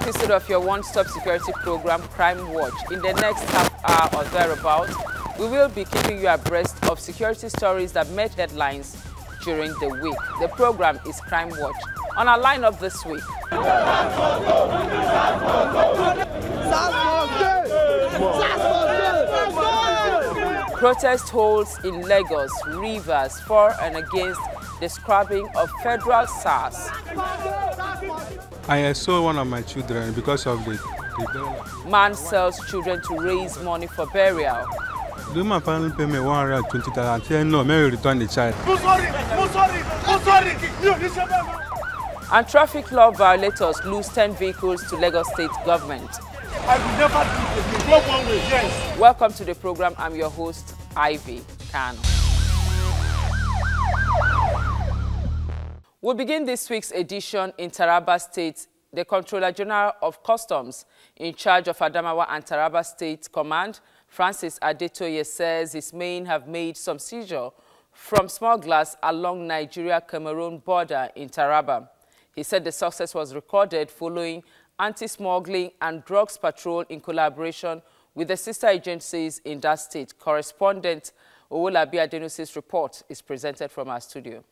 episode of your one-stop security program, Crime Watch. In the next half hour or thereabout, we will be keeping you abreast of security stories that made headlines during the week. The program is Crime Watch. On our lineup this week, protest holds in Lagos, Rivers for and against the scrapping of federal SARS. I saw one of my children because of the burial. Man sells children to raise money for burial. Do my family pay me 120,000 and say no, may we return the child. And traffic law violators lose 10 vehicles to Lagos State government. I will never do it. Go one way, yes. Welcome to the program. I'm your host, Ivy Kano. We'll begin this week's edition in Taraba State. The Controller General of Customs in charge of Adamawa and Taraba State Command, Francis Adetoye, says his men have made some seizure from smugglers along Nigeria-Cameroon border in Taraba. He said the success was recorded following anti-smuggling and drugs patrol in collaboration with the sister agencies in that state. Correspondent Owolabi Adenusi's report is presented from our studio.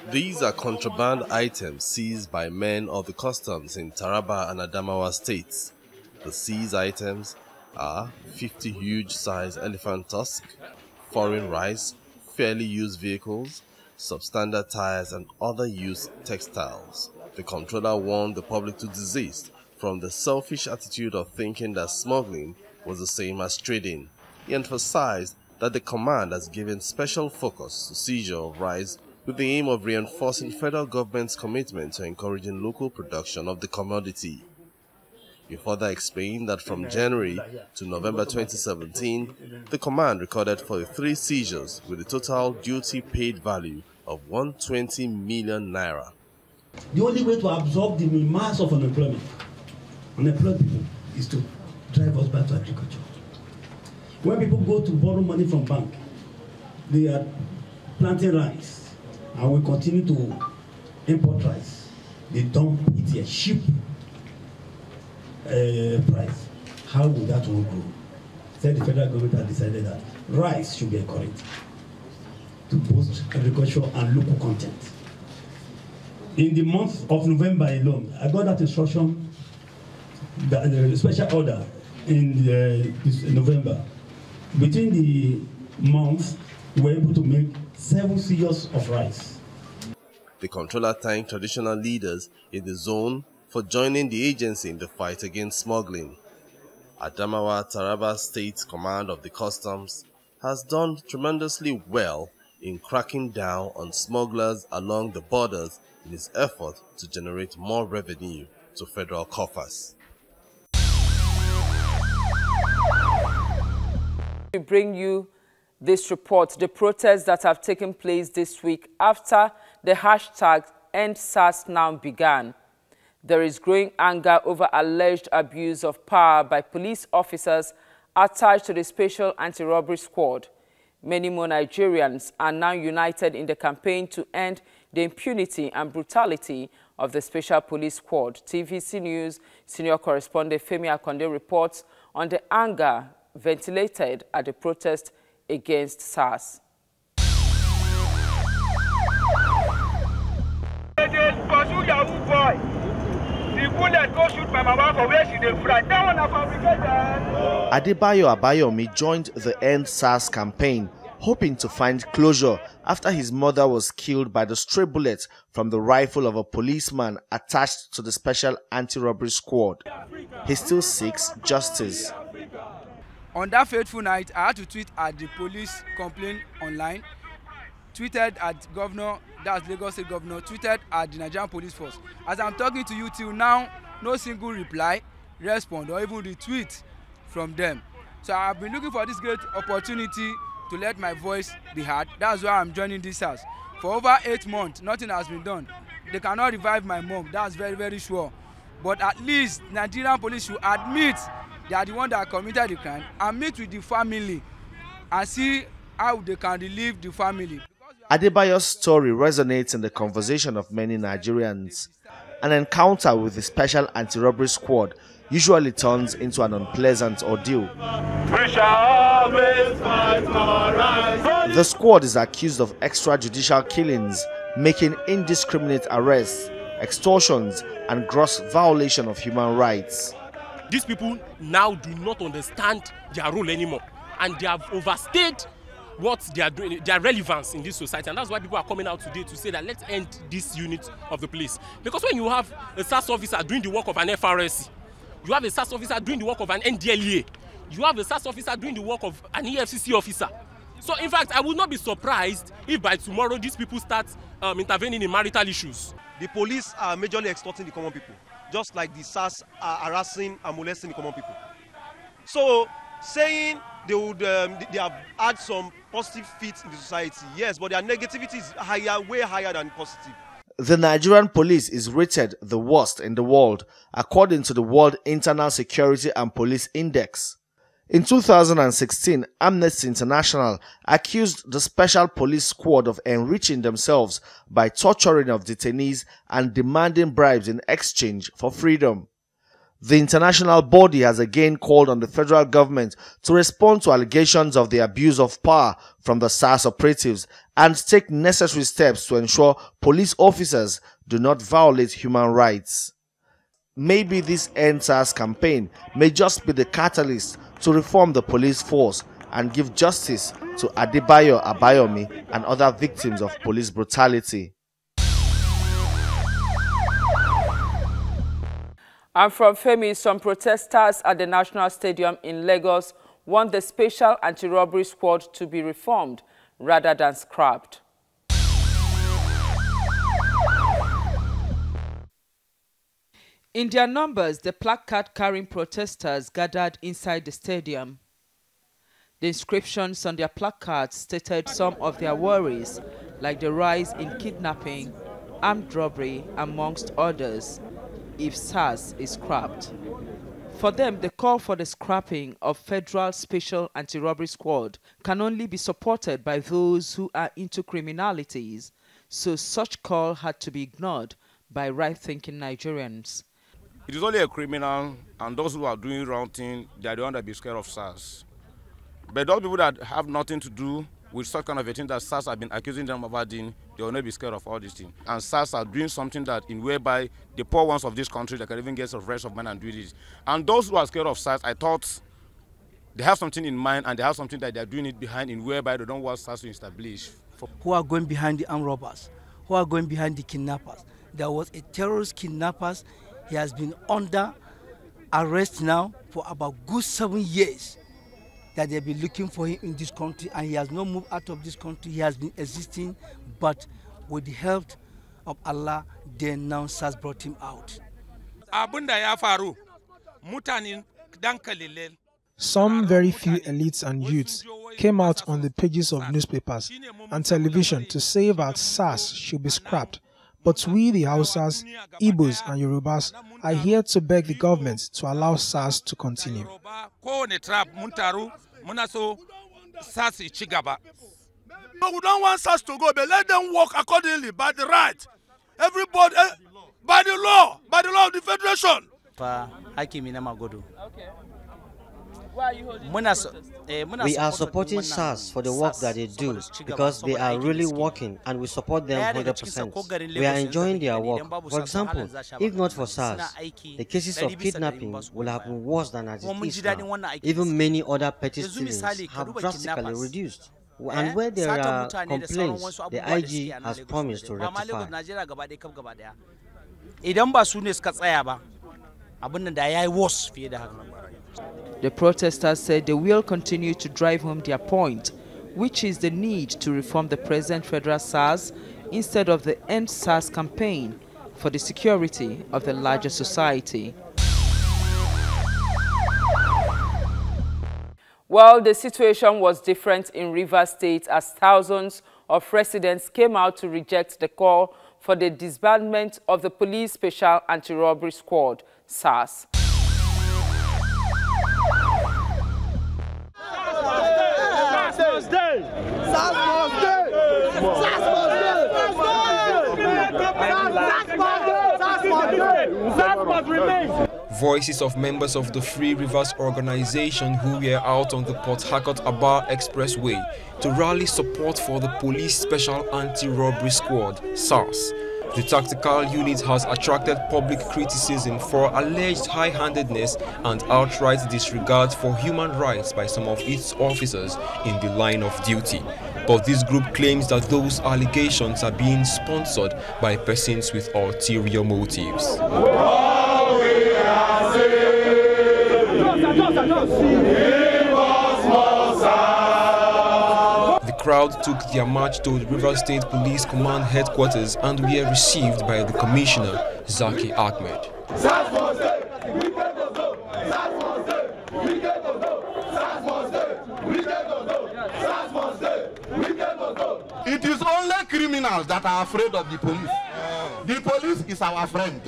These are contraband items seized by men of the customs in Taraba and Adamawa states. The seized items are 50 huge-sized elephant tusk, foreign rice, fairly used vehicles, substandard tires and other used textiles. The controller warned the public to desist from the selfish attitude of thinking that smuggling was the same as trading. He emphasized that the command has given special focus to seizure of rice with the aim of reinforcing federal government's commitment to encouraging local production of the commodity. He further explained that from January to November 2017, the command recorded 43 seizures with a total duty paid value of 120 million naira. The only way to absorb the mass of unemployed people is to drive us back to agriculture. When people go to borrow money from bank, they are planting rice, and we continue to import rice. They dump it at cheap price. How will that one grow? Said the federal government has decided that rice should be encouraged to boost agriculture and local content. In the month of November alone, I got that instruction, the special order in November. Between the months, we were able to make 7 seizures of rice. The controller thanked traditional leaders in the zone for joining the agency in the fight against smuggling. Adamawa Taraba State Command of the Customs has done tremendously well in cracking down on smugglers along the borders in its effort to generate more revenue to federal coffers. We bring you this report, the protests that have taken place this week after the hashtag #EndSARSNow began. There is growing anger over alleged abuse of power by police officers attached to the Special Anti-Robbery Squad. Many more Nigerians are now united in the campaign to end the impunity and brutality of the Special Police Squad. TVC News senior correspondent Femi Akonde reports on the anger ventilated at the protest against SARS. Adebayo Abayomi joined the End SARS campaign, hoping to find closure after his mother was killed by the stray bullet from the rifle of a policeman attached to the Special Anti-Robbery Squad. He still seeks justice. On that fateful night, I had to tweet at the police complaint online, tweeted at Governor, that's Lagos State Governor, tweeted at the Nigerian Police Force. As I'm talking to you till now, no single reply, respond, or even retweet from them. So I've been looking for this great opportunity to let my voice be heard. That's why I'm joining this house. For over 8 months, nothing has been done. They cannot revive my mom, that's very, very sure. But at least Nigerian police should admit they are the one that committed the crime and meet with the family and see how they can relieve the family. Because we Adebayo's story resonates in the conversation of many Nigerians. An encounter with the Special Anti-Robbery Squad usually turns into an unpleasant ordeal. The squad is accused of extrajudicial killings, making indiscriminate arrests, extortions, and gross violation of human rights. These people now do not understand their role anymore, and they have overstayed what they are doing, their relevance in this society, and that's why people are coming out today to say that let's end this unit of the police. Because when you have a SAS officer doing the work of an FRSC, you have a SAS officer doing the work of an NDLEA, you have a SAS officer doing the work of an EFCC officer. So in fact, I would not be surprised if by tomorrow these people start intervening in marital issues. The police are majorly extorting the common people, just like the SAS are harassing and molesting the common people. So saying they would they have had some positive feats in the society, yes, but their negativity is higher, way higher than positive. The Nigerian police is rated the worst in the world, according to the World Internal Security and Police Index. In 2016, Amnesty International accused the Special Police Squad of enriching themselves by torturing of detainees and demanding bribes in exchange for freedom. The international body has again called on the federal government to respond to allegations of the abuse of power from the SAS operatives and take necessary steps to ensure police officers do not violate human rights. Maybe this End SARS campaign may just be the catalyst to reform the police force and give justice to Adebayo Abayomi and other victims of police brutality. And from Femi, some protesters at the National Stadium in Lagos want the Special Anti-Robbery Squad to be reformed rather than scrapped. In their numbers, the placard-carrying protesters gathered inside the stadium. The inscriptions on their placards stated some of their worries, like the rise in kidnapping, armed robbery, amongst others, if SARS is scrapped. For them, the call for the scrapping of Federal Special Anti-Robbery Squad can only be supported by those who are into criminalities, so such call had to be ignored by right-thinking Nigerians. It is only a criminal, and those who are doing wrong thing, they are the ones that be scared of SARS. But those people that have nothing to do with such kind of a thing that SARS have been accusing them about doing, they will not be scared of all these things. And SARS are doing something that in whereby the poor ones of this country that can even get some rest of mind and do this. And those who are scared of SARS, I thought they have something in mind and they have something that they are doing it behind in whereby they don't want SARS to establish. Who are going behind the armed robbers? Who are going behind the kidnappers? There was a terrorist kidnappers. He has been under arrest now for about good 7 years that they've been looking for him in this country, and he has not moved out of this country. He has been existing, but with the help of Allah, then now SARS brought him out. Some very few elites and youths came out on the pages of newspapers and television to say that SARS should be scrapped. But we, the Hausas, Igbos and Yorubas, are here to beg the government to allow SARS to continue. But we don't want SARS to go, but let them work accordingly by the right. Everybody, by the law of the Federation. Okay. Why are you holding? We are supporting SARS for the work that they do because they are really working and we support them 100%. We are enjoying their work. For example, if not for SARS, the cases of kidnapping will have been worse than as it is now. Even many other petty stealings have drastically reduced. And where there are complaints, the IG has promised to rectify. The protesters said they will continue to drive home their point, which is the need to reform the present federal SARS instead of the End SARS campaign for the security of the larger society. Well, the situation was different in Rivers State as thousands of residents came out to reject the call for the disbandment of the Police Special Anti-Robbery Squad, SARS. SARS must stay! SARS must stay! have remained. Voices of members of the Free Rivers organization who were out on the Port Harcourt-Aba Expressway to rally support for the Police Special Anti-Robbery Squad, SARS. The tactical unit has attracted public criticism for alleged high-handedness and outright disregard for human rights by some of its officers in the line of duty. But this group claims that those allegations are being sponsored by persons with ulterior motives. The crowd took their march to the Rivers State Police Command headquarters and were received by the Commissioner, Zaki Ahmed. It is only criminals that are afraid of the police. The police is our friend.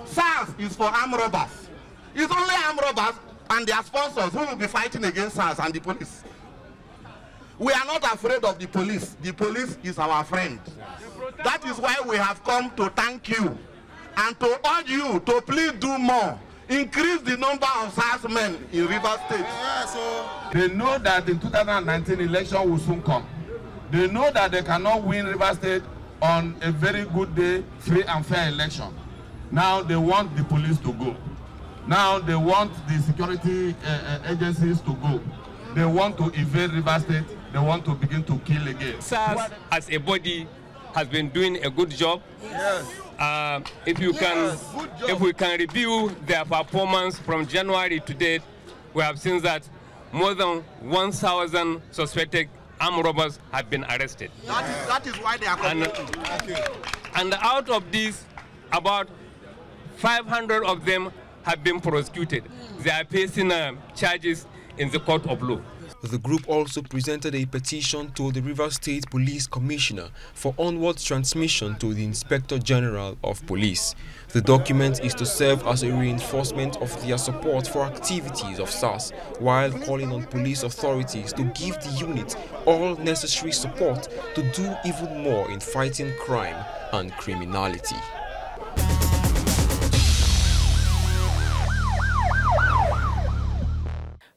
SARS is for armed robbers. It's only armed robbers and their sponsors who will be fighting against SARS and the police. We are not afraid of the police. The police is our friend. That is why we have come to thank you and to urge you to please do more. Increase the number of SARS men in Rivers State. They know that the 2019 election will soon come. They know that they cannot win Rivers State on a very good day, free and fair election. Now they want the police to go. Now they want the security agencies to go. They want to invade Rivers State. They want to begin to kill again. SARS as a body has been doing a good job. Yes. If we can review their performance from January to date, we have seen that more than 1,000 suspected armed robbers have been arrested. That is why they are coming. And out of these, about 500 of them have been prosecuted. They are facing charges in the court of law. The group also presented a petition to the Rivers State Police Commissioner for onward transmission to the Inspector General of Police. The document is to serve as a reinforcement of their support for activities of SARS, while calling on police authorities to give the unit all necessary support to do even more in fighting crime and criminality.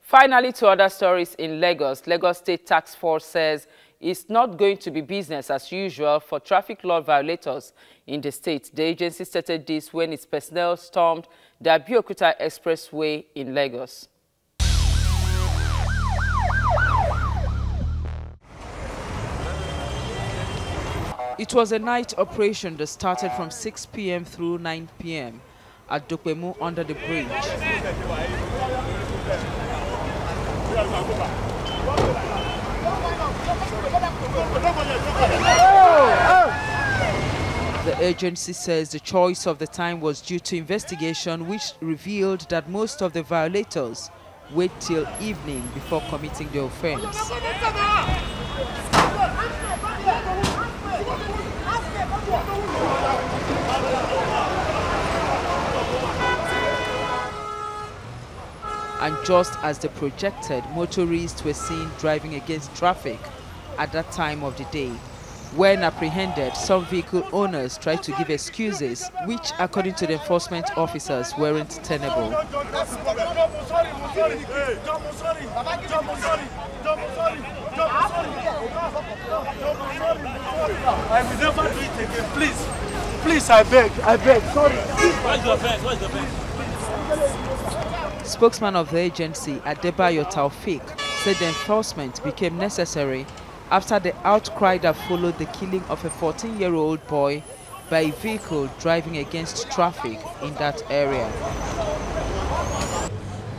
Finally, to other stories in Lagos. Lagos State Task Force says it's not going to be business as usual for traffic law violators in the state. The agency stated this when its personnel stormed the Abeokuta Expressway in Lagos. It was a night operation that started from 6 p.m. through 9 p.m. at Dokpemu under the bridge. The agency says the choice of the time was due to investigation which revealed that most of the violators wait till evening before committing the offense. And just as they projected, motorists were seen driving against traffic at that time of the day. When apprehended, some vehicle owners tried to give excuses, which, according to the enforcement officers, weren't tenable. I will never do it again. Please, I beg, sorry. What's the offense? Spokesman of the agency, Adebayo Taufik, said the enforcement became necessary after the outcry that followed the killing of a 14-year-old boy by a vehicle driving against traffic in that area.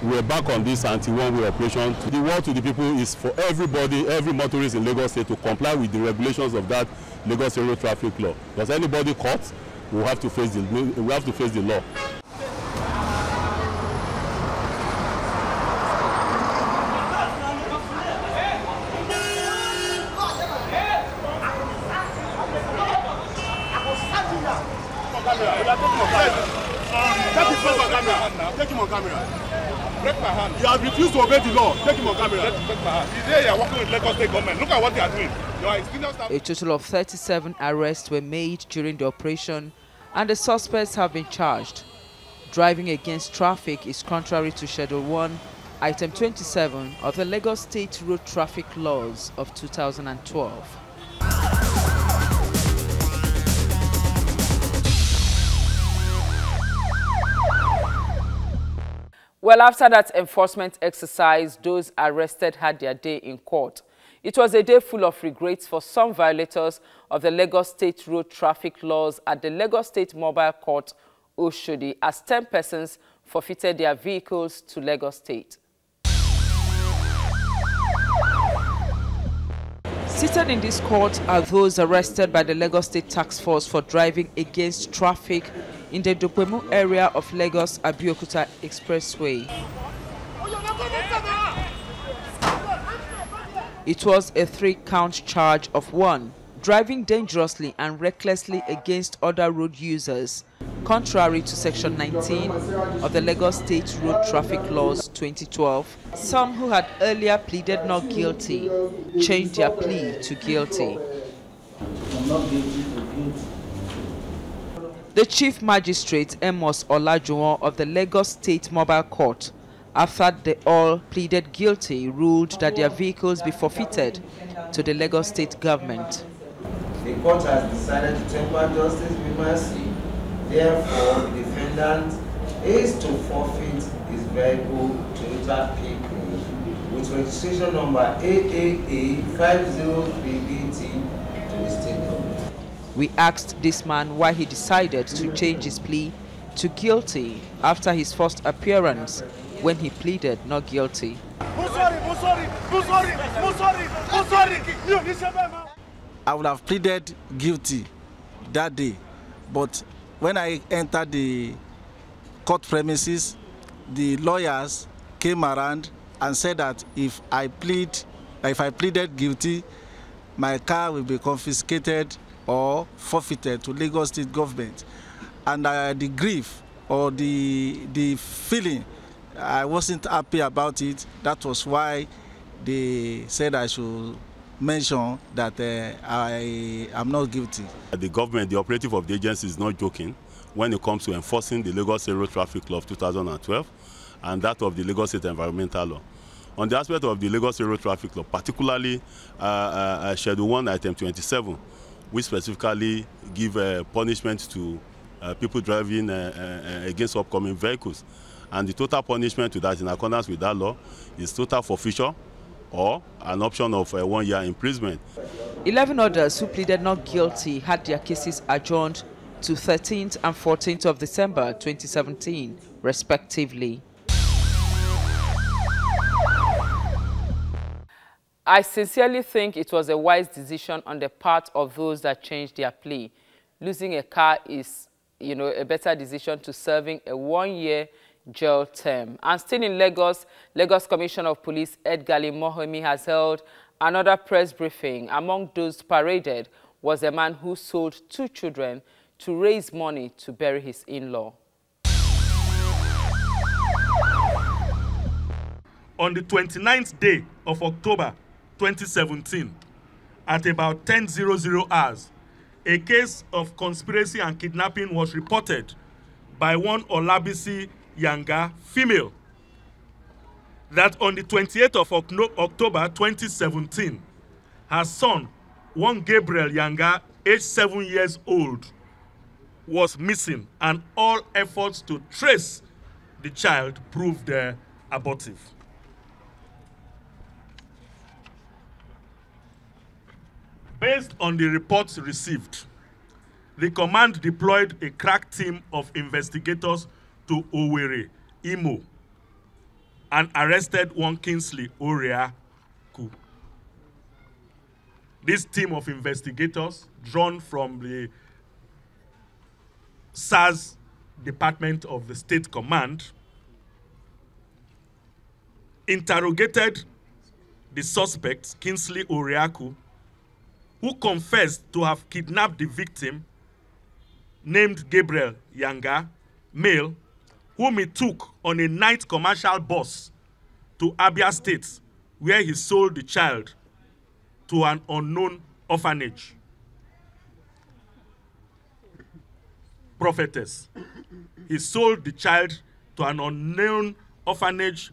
We're back on this anti-one-way operation. The word to the people is for everybody, every motorist in Lagos State to comply with the regulations of that Lagos State Road Traffic Law. Because anybody caught, we have to face the law. Take him on camera. Break my hand. You have refused to obey the law. Take him on camera. Break my hand. Today you are working with Lagos State government. Look at what they are doing. You are a total of 37 arrests were made during the operation, and the suspects have been charged. driving against traffic is contrary to Schedule 1, Item 27 of the Lagos State Road Traffic Laws of 2012. Well, after that enforcement exercise, those arrested had their day in court. It was a day full of regrets for some violators of the Lagos State Road Traffic Laws at the Lagos State Mobile Court, Oshodi, as 10 persons forfeited their vehicles to Lagos State. Seated in this court are those arrested by the Lagos State Task Force for driving against traffic in the Dopemu area of Lagos Abeokuta Expressway. It was a 3-count charge of 1, driving dangerously and recklessly against other road users, contrary to Section 19 of the Lagos State Road Traffic Laws 2012. Some who had earlier pleaded not guilty changed their plea to guilty. The Chief Magistrate Amos Olajuwon of the Lagos State Mobile Court, after they all pleaded guilty, ruled that their vehicles be forfeited to the Lagos State government. The court has decided to temper justice with mercy. Therefore, the defendant is to forfeit his vehicle Toyota PK with registration number AAA 503BT to the state government. We asked this man why he decided to change his plea to guilty after his first appearance when he pleaded not guilty. I would have pleaded guilty that day, but when I entered the court premises, the lawyers came around and said that if I pleaded guilty, my car will be confiscated or forfeited to Lagos State government. And the grief or the feeling, I wasn't happy about it. That was why they said I should mention that I am not guilty. The government, the operative of the agency, is not joking when it comes to enforcing the Lagos State Road Traffic Law of 2012 and that of the Lagos State Environmental Law. On the aspect of the Lagos State Road Traffic Law, particularly Schedule 1, Item 27, which specifically give punishment to people driving against upcoming vehicles. And the total punishment to that, in accordance with that law, is total forfeiture or an option of 1 year imprisonment. 11 others who pleaded not guilty had their cases adjourned to 13th and 14th of December 2017, respectively. I sincerely think it was a wise decision on the part of those that changed their plea. Losing a car is, a better decision to serving a 1-year jail term. And still in Lagos, Lagos Commissioner of Police Ed Gali Mohomi has held another press briefing. Among those paraded was a man who sold 2 children to raise money to bury his in-law. On the 29th day of October 2017, at about 10:00 hours, a case of conspiracy and kidnapping was reported by one Olabisi Yanga, female, that on the 28th of October 2017, her son, one Gabriel Yanga, aged 7 years old, was missing, and all efforts to trace the child proved abortive. Based on the reports received, the command deployed a crack team of investigators to Owerri, Imo, and arrested one Kingsley Oriaku. This team of investigators, drawn from the SARS Department of the State Command, interrogated the suspect, Kingsley Oriaku, who confessed to have kidnapped the victim, named Gabriel Yanga, male, whom he took on a night commercial bus to Abia State, where he sold the child to an unknown orphanage. prophetess. He sold the child to an unknown orphanage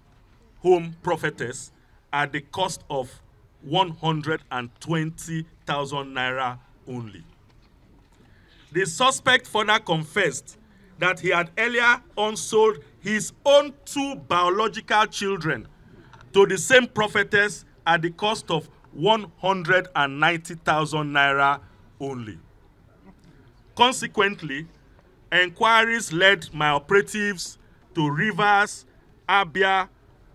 home prophetess at the cost of 120,000 naira only. The suspect further confessed that he had earlier on sold his own 2 biological children to the same prophetess at the cost of 190,000 naira only. Consequently, enquiries led my operatives to Rivers, Abia,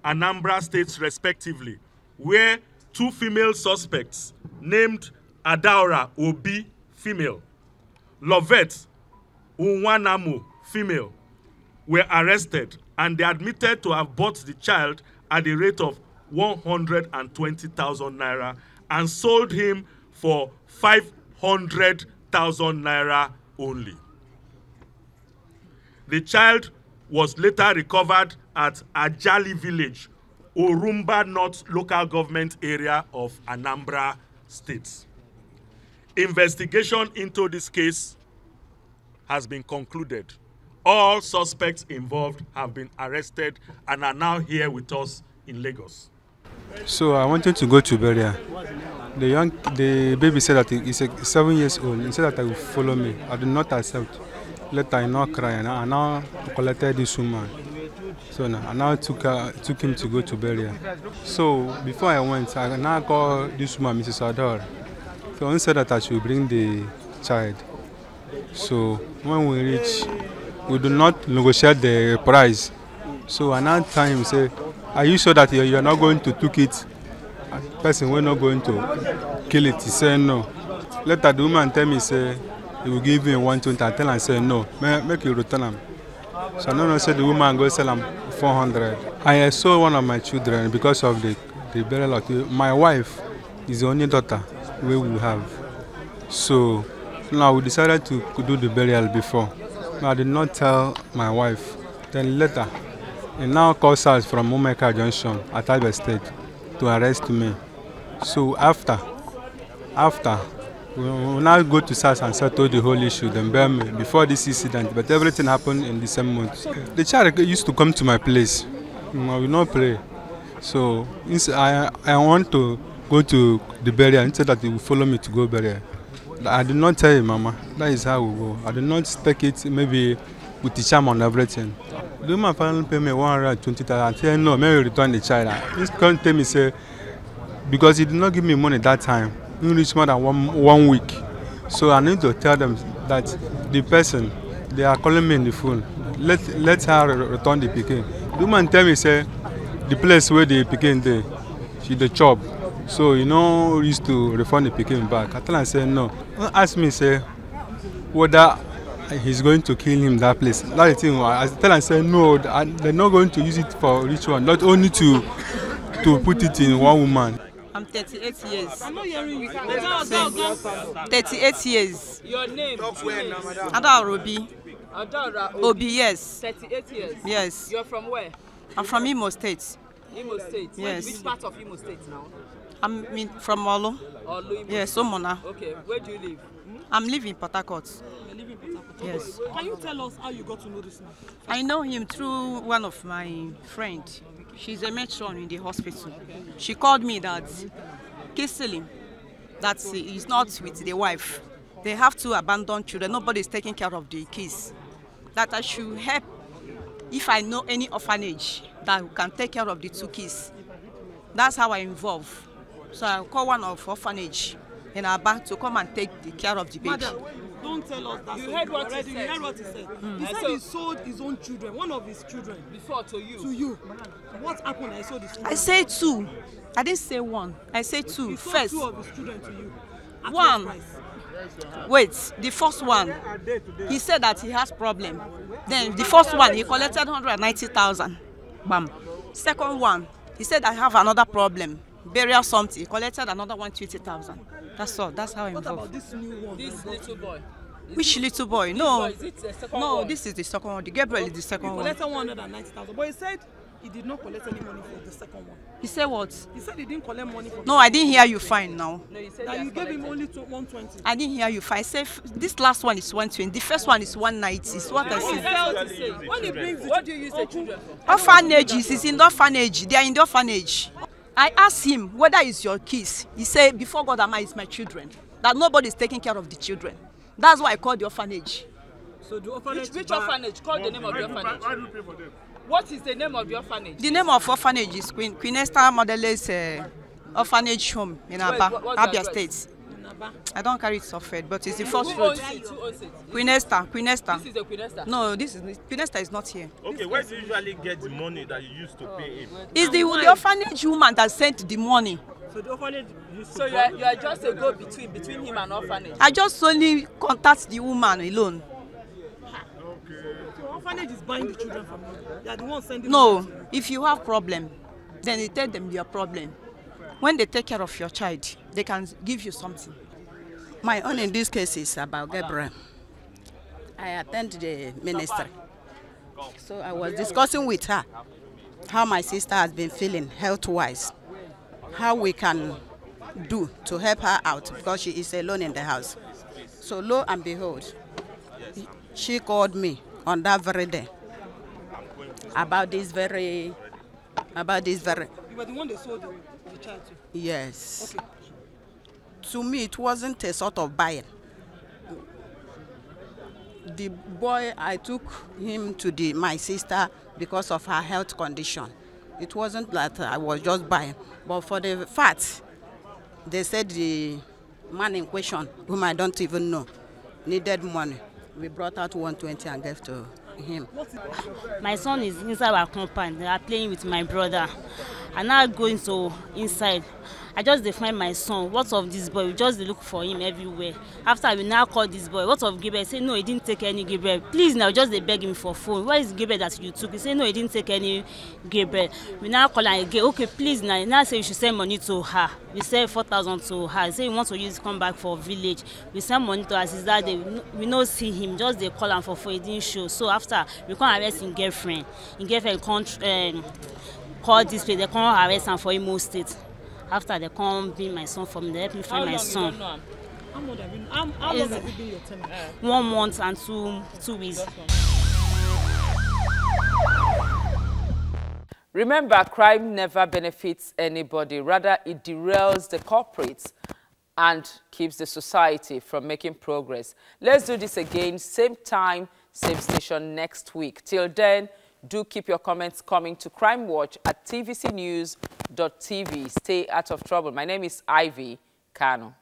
Anambra states respectively, where 2 female suspects named Adaura Obi, female, Lovette Unwanamo, female, were arrested, and they admitted to have bought the child at the rate of 120,000 naira and sold him for 500,000 naira only. The child was later recovered at Ajali village, Orumba North local government area of Anambra State. Investigation into this case has been concluded. All suspects involved have been arrested and are now here with us in Lagos. So I wanted to go to burial. The baby said that he's 7 years old. He said that he would follow me. I did not accept. Later I now cry and I now collected this woman. So I now took him to go to burial. So before I went, I now called this woman, Mrs. Ador. So he said that I should bring the child. So when we reach, we do not negotiate the price. So I now tell him, say, are you sure that you are not going to take it? The person we're not going to kill it. He said no. Later the woman tell me, say, he will give me 120. I tell him, say no, make you return him. So I don't say the woman go sell him 400. I saw one of my children because of the burial. My wife is the only daughter we will have. So now we decided to do the burial before. I did not tell my wife. Then later, he now calls us from Umeka Junction at Ibe State to arrest me. So after we will now go to SAS and settle the whole issue, then bear me before this incident. But everything happened in the same month. The child used to come to my place. I will not pray. So I want to go to the burial and said that he will follow me to go burial. I did not tell him, Mama. That is how we go. I did not take it maybe with the charm and everything. The woman finally paid me 120,000. I said no, maybe return the child. He can't tell me, say, because he did not give me money that time. He reached more than one week. So I need to tell them that the person, they are calling me in the phone. Let her return the pikin. The woman tell me, say, the place where the pikin there, she the chop. So you know, used to refund the pikin back. I tell her, say no. Ask me, say, whether he's going to kill him that place. That's the thing. I tell her, say no. They're not going to use it for ritual, not only to put it in one woman. I'm 38 years. I'm not hearing you. 38 years. Your name? Adara Obi. Adara Obi, yes. 38 years? Yes. You're from where? I'm from Imo State. Imo State? Yes. Which part of Imo State now? I'm from Olo. Olo, Imo yes, State. Omona. Okay, where do you live? I'm living in Port Harcourt. You live in Port Harcourt? Yes. Can you tell us how you got to know this man? I know him through one of my friends. She's a matron in the hospital. She called me that Kiselim, that he's not with the wife. They have 2 abandoned children. Nobody is taking care of the kids. That I should help if I know any orphanage that can take care of the 2 kids. That's how I involve. So I call one of orphanage in Aba to come and take the care of the baby. Madam, don't tell us that. You heard what he said. You heard what he said. He said he sold his own children, one of his children. Before to you. To you. What happened? I saw this. I say 2. I didn't say 1. I say 2. He sold First. 2 of his children to you. At 1. what price? Wait, the first one, he said that he has problem. Then the first one, he collected 190,000. Bam. Second one, he said I have another problem. Burial something. He collected another 120,000. That's all. That's how I involved. What about this new one? This little boy. Which little boy? No. Boy, is it the second no, one? this is the second one. The Gabriel is the second he one. collected 190,000. But he said he did not collect any money for the second one. He said what? He said he didn't collect money for. No, I didn't hear you fine now. No, you said that you gave him only 120. I didn't hear you fine. I said this last one is 120. The first one is 190. Is what I said. When he brings what do you use the children for? Orphanages. He's in the orphanage. They are in the orphanage. I asked him whether it's your kids. He said, before God am I, it's my children. That nobody is taking care of the children. That's why I called the orphanage. So the orphanage. Which orphanage? Call the name of the orphanage. Why do you pay for them? What is the name of the orphanage? The name of orphanage is Queen Esther Motherless Orphanage Home in Abia State. I don't carry it suffered, but it's the first road. Who owns it? Queen Esther. Queen Esther. This is the Queen Esther? No, Queen Esther is not here. Okay, where do you usually get the money that you used to pay him? It's the orphanage woman that sent the money. So the orphanage. So you are just a go between him and orphanage. I just only contact the woman alone. So orphanage is buying the children from you. They are the ones sending. No, if you have problem, then you tell them your problem. When they take care of your child, they can give you something. My own in this case is about Gabriel. I attend the ministry. So I was discussing with her how my sister has been feeling health-wise, how we can do to help her out because she is alone in the house. So lo and behold, she called me on that very day about this very. You were the one that sold the child to? Yes. Okay. To me, it wasn't a sort of buying. The boy, I took him to my sister because of her health condition. It wasn't that I was just buying. But for the fact, they said the man in question, whom I don't even know, needed money. We brought out 120 and gave to him. My son is inside our compound. They are playing with my brother. And now going to inside. I just define my son. What of this boy? We just look for him everywhere. After we now call this boy, what of Gabriel? He said, no, he didn't take any Gabriel. Please now, just they beg him for phone. Where is Gabriel that you took? He said, no, he didn't take any Gabriel. We now call her again. Okay, please now. Now say you should send money to her. We send 4,000 to her. He said he wants to use come back for village. We send money to her. Since that day, we no see him. Just they call him for phone. He didn't show. So after we can't arrest his girlfriend. His girlfriend call this place. They can't arrest him for Imo State. After they come bring my son from there, help me find my son. How long has it been your tenure? 1 month and 2 weeks. Remember, crime never benefits anybody. Rather, it derails the corporates and keeps the society from making progress. Let's do this again, same time, same station next week. Till then, do keep your comments coming to Crime Watch at tvcnews.tv. Stay out of trouble. My name is Ivy Kano.